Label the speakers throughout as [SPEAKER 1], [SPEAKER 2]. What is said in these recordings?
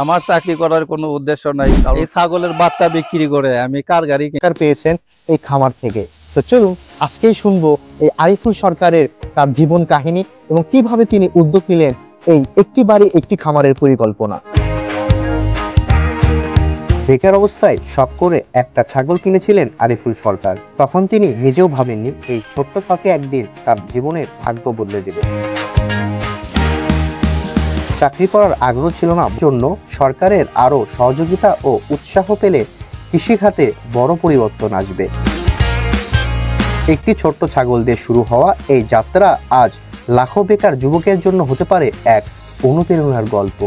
[SPEAKER 1] আমার চাকরি করার কোনো উদ্দেশ্য নাই। এই ছাগলের বাচ্চা বিক্রি করে আমি কার গাড়ি
[SPEAKER 2] পেয়েছেন এই খামার থেকে। তো চলুন আজকেই শুনবো এই আরিফুল সরকারের তার জীবন কাহিনী এবং কিভাবে তিনি উদ্যোগ নিলেন এই একটি বাড়ি একটি খামারের পরিকল্পনা। বেকার অবস্থায় শখ করে একটা ছাগল কিনেছিলেন আরিফুল সরকার। তখন তিনি নিজেও ভাবেননি এই ছোট্ট শখে একদিন তার জীবনের ভাগ্য বদলে দেবে। চাকরি করার আগ্রহ ছিল না জন্য সরকারের আরো সহযোগিতা ও উৎসাহ পেলে কৃষি খাতে বড় পরিবর্তন আসবে। একটি ছোট্ট ছাগল দিয়ে শুরু হওয়া এই যাত্রা আজ লাখো বেকার যুবকের জন্য হতে পারে এক অনুপ্রেরণার গল্প।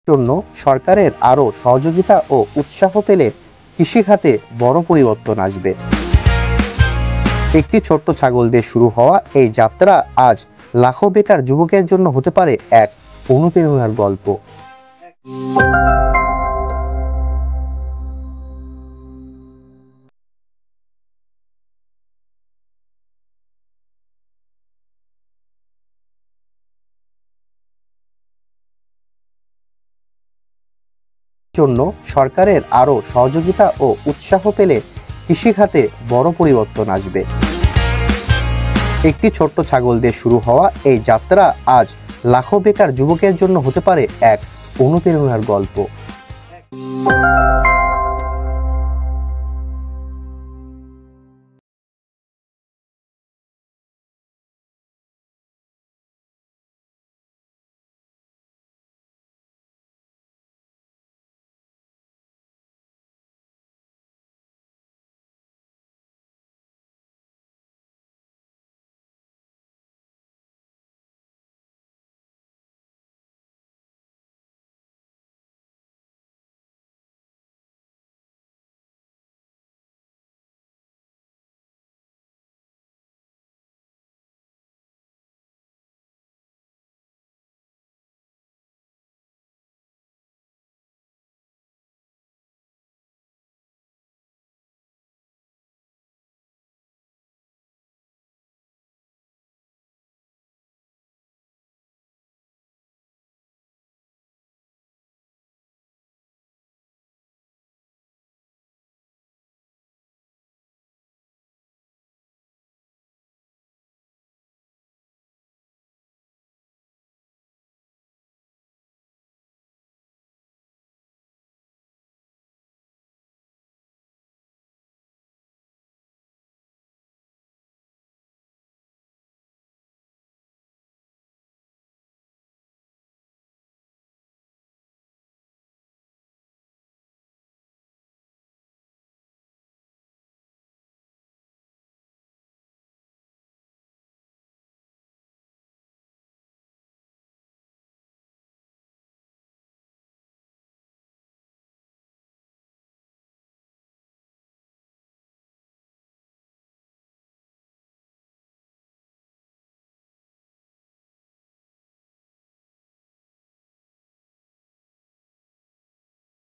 [SPEAKER 2] জন্য সরকারের আরো সহযোগিতা ও উৎসাহ পেলে কৃষি খাতে বড় পরিবর্তন আসবে। একটি ছোট্ট ছাগল দিয়ে শুরু হওয়া এই যাত্রা আজ লাখো বেকার যুবকের জন্য হতে পারে এক অনুপ্রেরণার গল্প। জন্য সরকারের আরো সহযোগিতা ও উৎসাহ পেলে কৃষি খাতে বড় পরিবর্তন আসবে। একটি ছোট্ট ছাগল দিয়ে শুরু হওয়া এই যাত্রা আজ লাখো বেকার যুবকের জন্য হতে পারে এক অনুপ্রেরণার গল্প।